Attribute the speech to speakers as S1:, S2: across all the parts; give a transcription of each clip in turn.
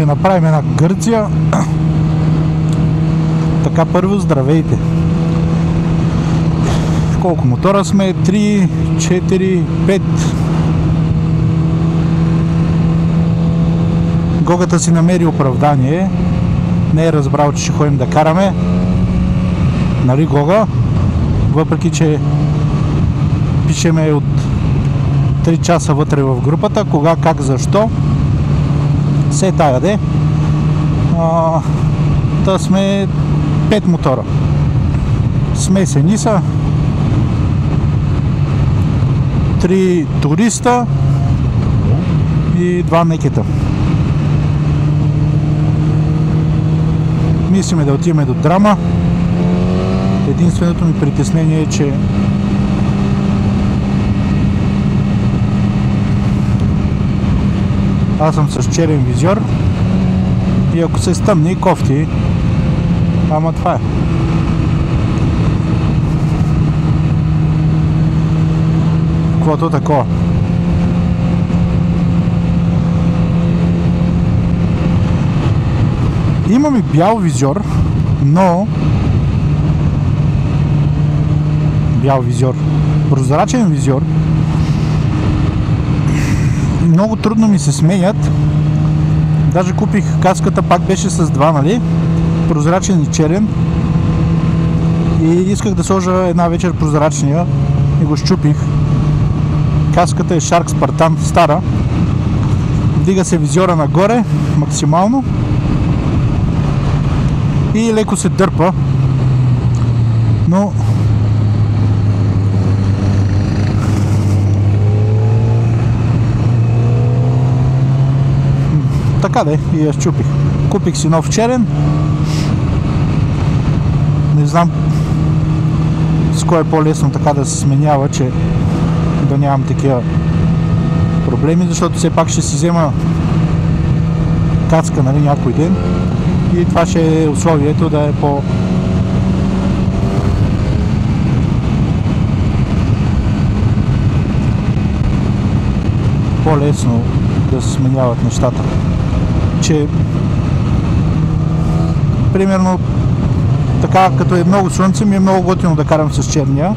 S1: ще направим една Гърция. Така, първо здравейте. Колко мотора сме? 3, 4, 5. Гогата си намери оправдание. Не е разбрал, че ще ходим да караме. Нали, Гога? Въпреки, че пишеме от 3 часа вътре в групата. Кога, как, защо. Се тая де. Та сме 5 мотора. Смесени са. 3 туриста и 2 некета. Мислиме да отиваме до Драма. Единственото ми притеснение е, че аз съм с черен визьор и ако се стъмни кофти, ама това е. Каквото такова. Имам и бял визьор, но бял визьор, прозрачен визьор. Много трудно ми се сменят. Даже купих каската, пак беше с 2, нали? Прозрачен и черен. И исках да сложа една вечер прозрачния и го щупих. Каската е Shark Spartan стара. Вдига се визьора нагоре максимално и леко се дърпа, но така де, и я щупих. Купих си нов черен. Не знам с кой е по-лесно така да се сменява, че да нямам такива проблеми, защото все пак ще си взема кацка, нали, някой ден и това ще е условието да е по-лесно да се сменяват нещата. Че примерно така, като е много слънце, ми е много готино да карам с черния.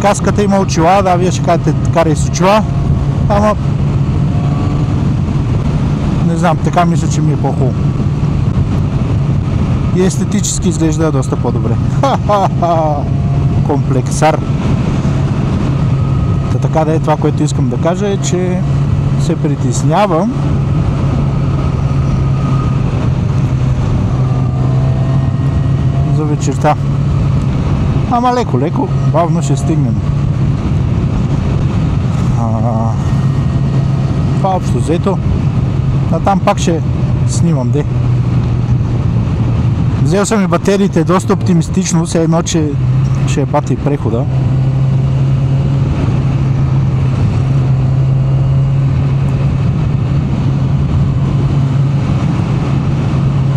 S1: Каската има очила, да, вие ще кажете, карай с очила, ама не знам, така мисля, че ми е по-хубаво. И естетически изглежда доста по-добре. Комплексар. Та така да е, това, което искам да кажа е, че се притеснявам за вечерта. Ама леко, бавно ще стигнем. Това общо взето. А там пак ще снимам, де. Взел съм и батериите доста оптимистично, все едно, че ще е бати прехода.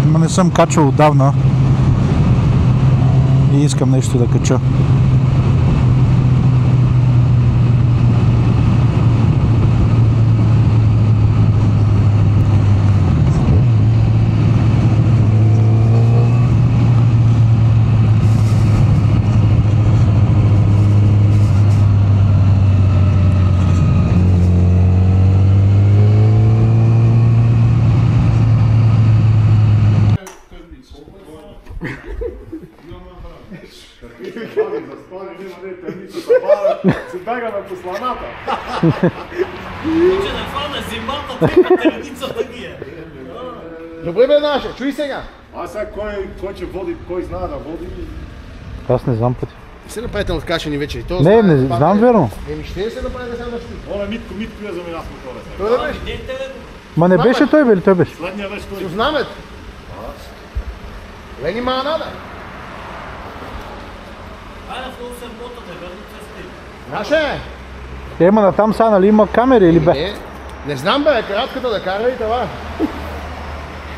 S1: Но не съм качвал отдавна и искам нещо да кача.
S2: Се бяга на посланата.
S3: Че да хвана зимата, тъй патерницата ги е.
S2: Добре бе, Наше, чуй сега. А сега кой ще води, кой знае да води?
S1: Аз не знам пъти.
S2: Се направите на откашени вечери.
S1: Не знам верно.
S2: Еми ще се направите сега на шли. Оля Митко я замина с мотора.
S3: Той да беше?
S1: Ма не беше той, бе ли той беше?
S2: Следния беше той.
S4: Знамет. Лени ма надо.
S3: Айде в много събота да върнат се с теб.
S4: Наше!
S1: Ема на там са, нали има камери или бе?
S4: Не знам бе, кратката да кара и това.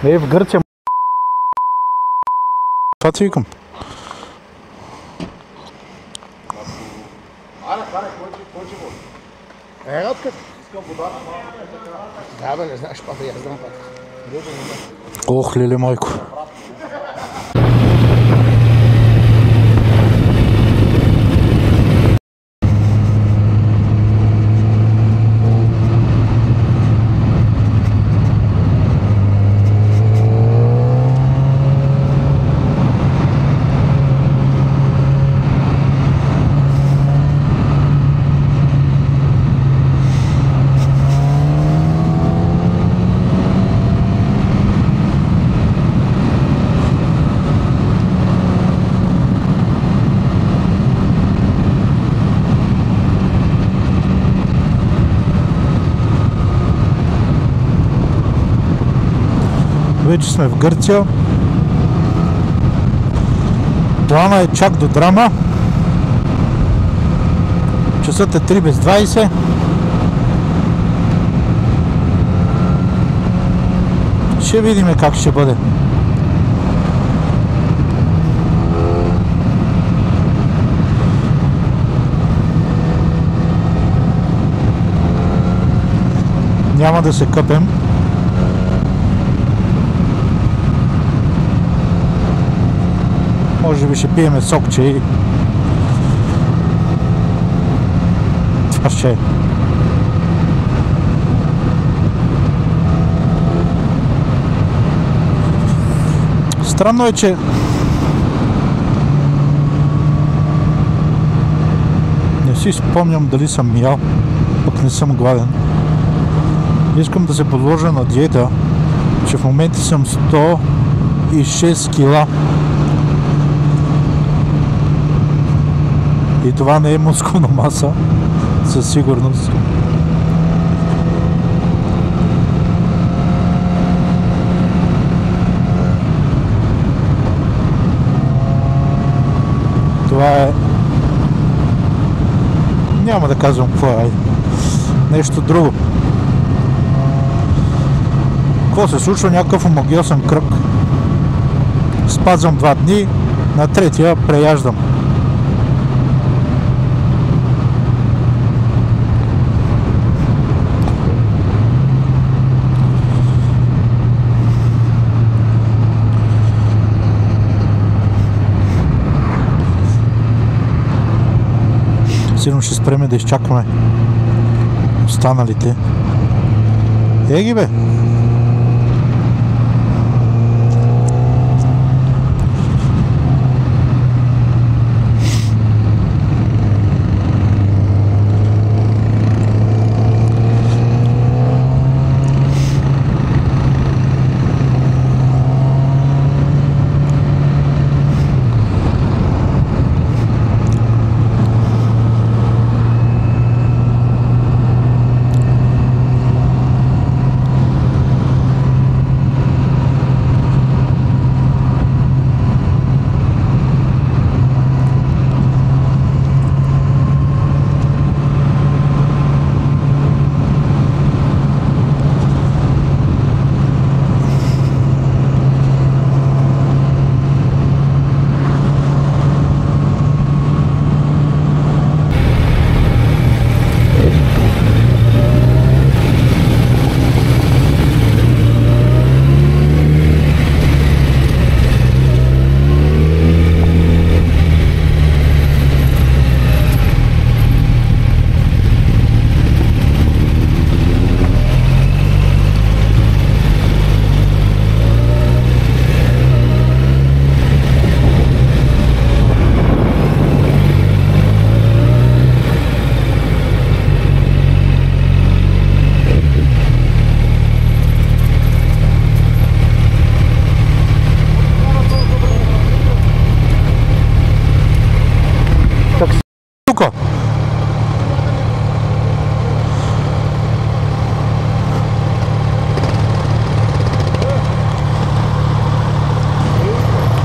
S1: Не, в Гърция. Това ти викам.
S4: Аре, кой че води? Кратката. Да, бе, не знаеш пътя, аз знам пътя.
S1: Ох, леле майко. Вече сме в Гърция. Плана е чак до Драма. Часът е 3 без 20. Ще видим как ще бъде. Няма да се къпем. Може би ще пиеме сокче и това ще е. Странно е, че не си спомням дали съм ял, пък не съм гладен. Искам да се подложа на диета, че в момента съм 106 кила. И това не е мускулна маса, със сигурност. Това е... Няма да казвам какво е. Нещо друго. Какво се случва? Някакъв омагиосен кръг. Спазвам 2 дни, на третия преяждам. Сигурно ще спреме да изчакаме останалите. Еги бе!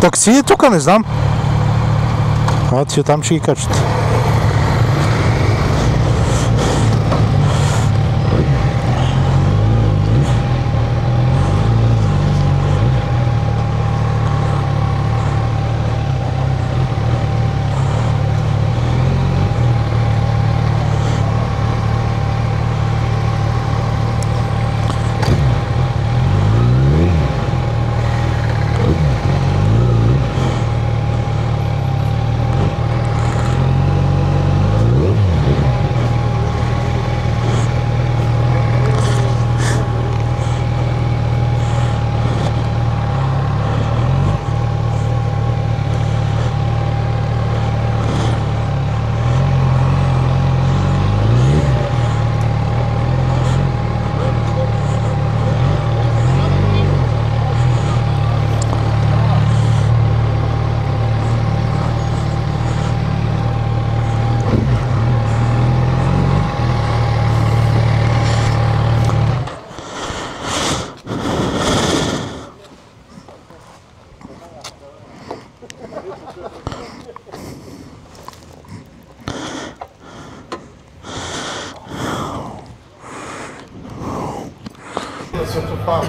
S1: Такси е тук, не знам. Ти там ще ги качат.
S2: фан.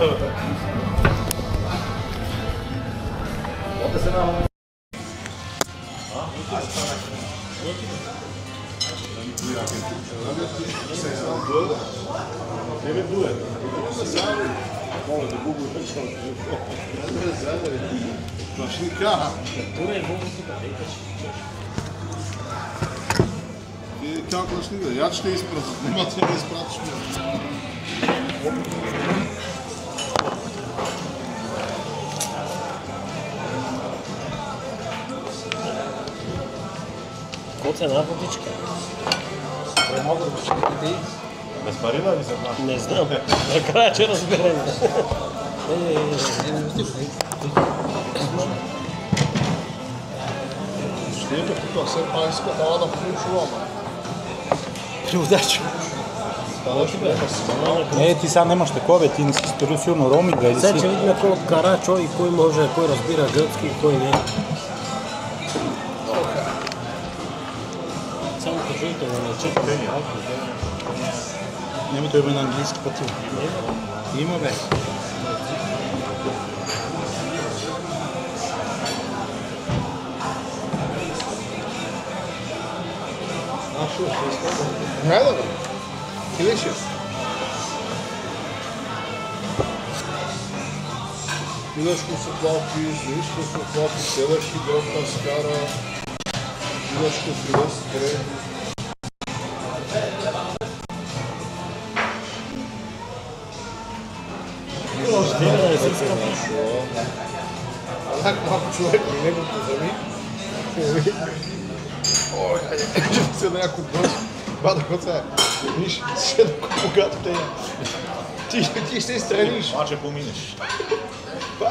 S2: Оте се на... Тебе дуе. Моля да губо Точника. Kako ćeš nigde? Ja ću te ispratiti, nema te da ispratiš me.
S3: Коцена водичка.
S2: Без парина ли се знаш?
S3: Не знам. Накрая че разберем.
S2: Ето тук все пак иска дава да включваме.
S3: Преводач.
S1: Не, ти сега нямаш такова, ти не си сторил силно роуминга или
S3: Сега
S1: си...
S3: че видим кой кара чой, кой може, кой разбира гръцки и кой не. Само кажете да не чете.
S1: Нема той има на английски пъти. Има бе.
S2: Хайде бе. Килише. Илешко се клапи, Илешко се клапи, Селешки дропна скара, Илешко филес спре. Onako малко човек ми него позами. Ой, че се да някой дойде. Бада, какво е? Виж, ще да когато те ти ще страниш.
S5: Маче поминеш.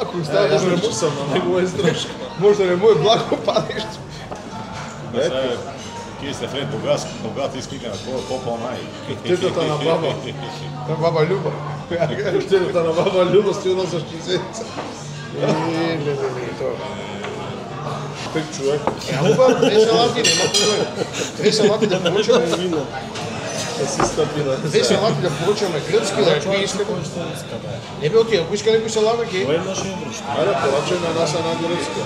S2: Ако става, може да не му съм на него е страшно. Може да не му е благо паднеш.
S5: Ти сте Фред богат изклика на кого по-най.
S2: Тетата на баба. На баба Люба. Тетата на баба Люба стои за 60. Не, това. Пек човек. Две салати, нема проблем. Две салати да получаме вино. Две салати да получаме гръцки, да кой иска. Не бе отида, ако иска някой салат, ке.
S3: Кой имаше връща?
S2: Айде, поръчай на нас една гръцка.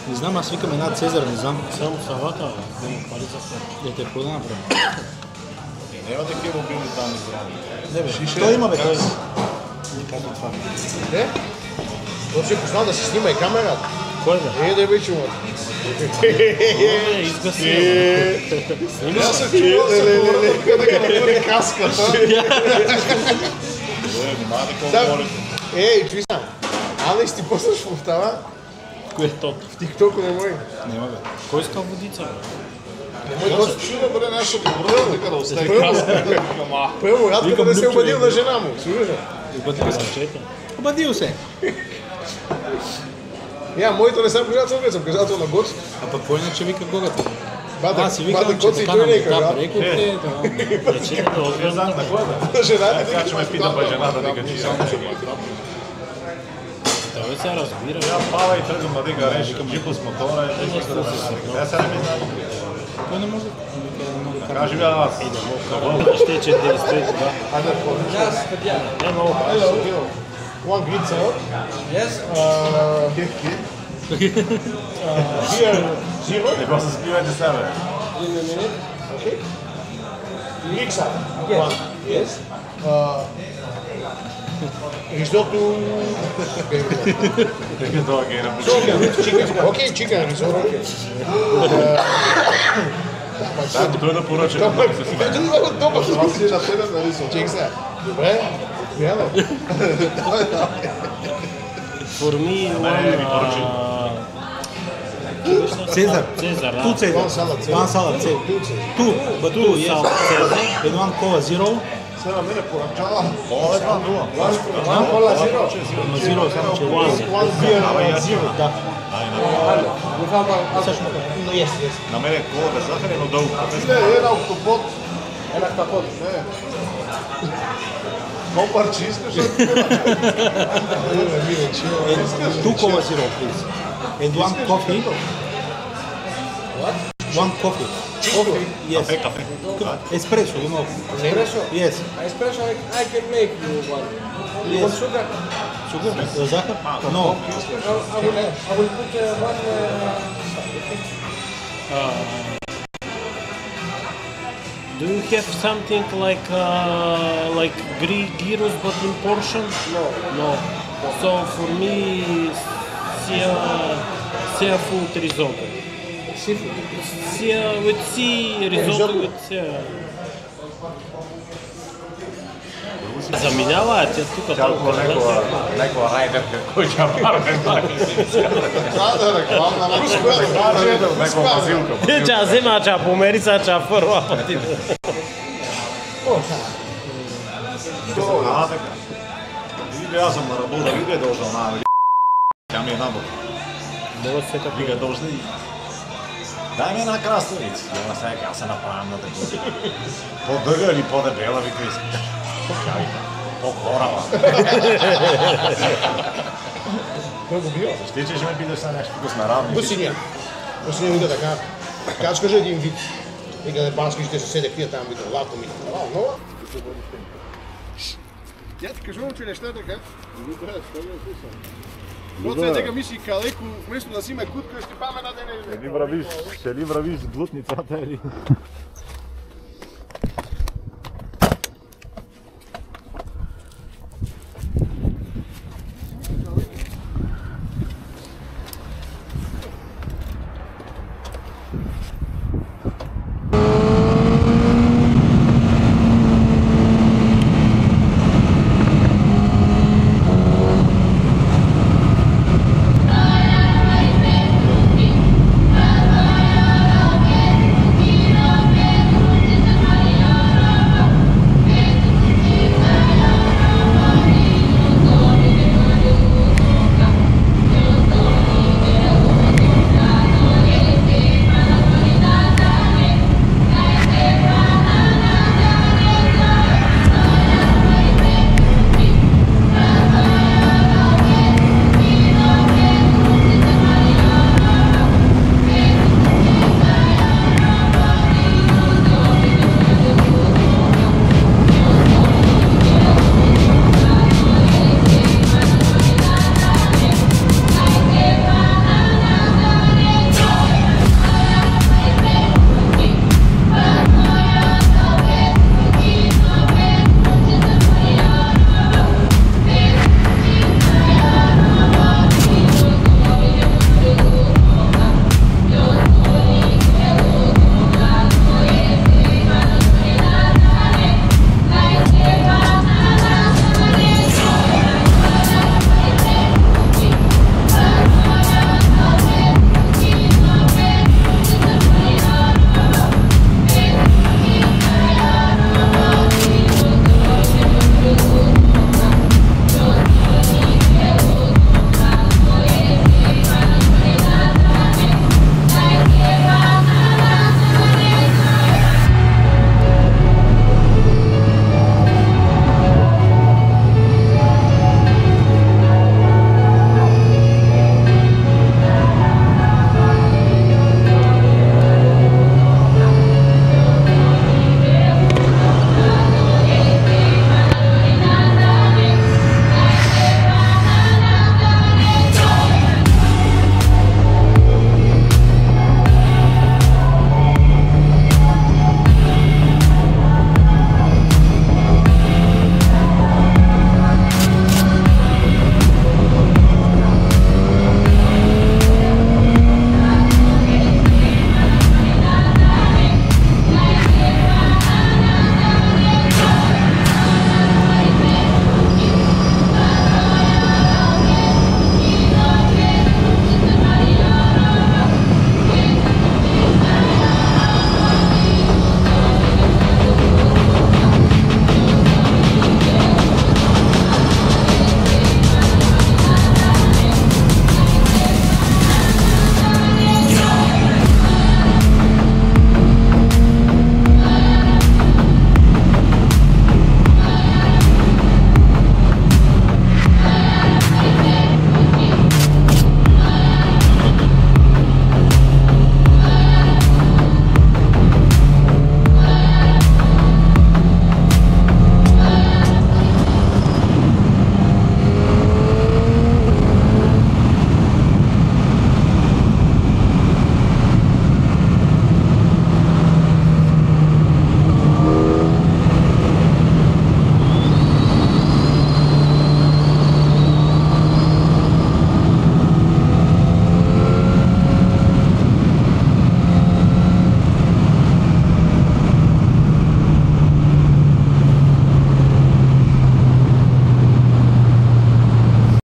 S1: Не знам, аз викам една Цезар, не знам.
S3: Само салата, да му пари за това.
S1: Да те какво да направим.
S5: Няма такива мобилни данни здрави.
S1: Той има бе, той. Не казва това.
S2: Не? Той си познал да си снима и камерата.
S3: Кой бе?
S2: Да вече му.
S3: Изгаси.
S2: Аз се чувал да се повърна да го натури каската.
S5: Няма такова говорите.
S2: Ей, чуй сам. Алекс, ти пуснаш в това?
S3: Кое е тото?
S2: В тиктоку не мой.
S1: Няма бе.
S3: Кой иска водица бе?
S2: Не мой доста чудо бъде нещо добро, така да остави каската. Първо, рад да се обадил на жена му. Слушай.
S1: Обадил се.
S2: Я, моето не съм казател, не съм казател на гост.
S1: А пък кой иначе вика Гогата?
S2: Бада,
S1: Аз си викам, че
S2: коци и
S1: така
S2: той
S1: на
S2: не
S1: мета
S2: каза.
S1: прекопте.
S3: Рече да отгледам.
S5: На кой бе?
S2: Жена не
S5: Така че ме пита бе жената да качи.
S3: Той се разбира.
S5: Я пава и тръгвам да дига реш, джипо с мотора и не иска да се сърди. Аз сега не ми знам.
S1: Той не може.
S5: Кажи ми аз.
S3: Ще че 92. Не много.
S2: One green salad. Yes. Here, zero.
S5: Не го се спивайте себе.
S2: In a minute. Okay. Mixa. One. Yes. Risotto.
S5: Нека това ги е на
S2: Chicken. Okay, chicken risotto.
S5: Да, той да поръча.
S2: Добър, аз си на тебе на рисо. Чек сега. Добре. Няма.
S3: Форми
S1: Цезар.
S3: Цезар,
S1: Ту
S3: да.
S1: Цезар. One salad. Ту. But two, yes. And one cola zero.
S2: Сега мене поръчава.
S5: О, една дума.
S2: One cola zero.
S1: Но zero само че...
S2: One beer zero.
S1: Да.
S2: No, yes, yes.
S5: На мен е кола без захар, но дълго.
S2: Не, една октопод. Една октопод. Не. Колко парче искаш?
S1: Two cola zero, please. And one coffee. One coffee. Coffee, yes.
S5: Кафе.
S1: Espresso, you know.
S4: Espresso?
S1: Yes.
S4: Espresso, I can make you one. You want sugar?
S1: Sugar? Захар? No.
S4: I will put one...
S3: Do you have something like gyros but in portion?
S4: No.
S3: No. So for me, seafood risotto.
S4: Seafood.
S3: With sea risotto with sea. Заминава, тя тук толкова
S5: Некоя райдерка, кој ќе барне
S2: Sada reklamna na
S5: некоја мазилка.
S3: Ча зема, ча померица, ча прва пати.
S5: Види, јас сум на работа, ви бе должен на Тя ми е набор.
S3: Мога се како
S5: Ви га должни. Дај ми една краставица. И она сега ќе се направам на тако. По-дъга или по-дебела, вика искаш. Ја вика, по-корава.
S2: Кој го бил?
S5: Ти ќе ме питаш на нешто, ако сме равни.
S2: Бусинија. Бусинија вика така. Качкаже един вид. Вика да баските се седе кија таму, вика лако ми. Но?
S6: Ја ти кажувам, че нешта така. Проција дека мисли калеку, вместо да си има кутка, ще паме на дене.
S5: Шели вравиш глутницата или...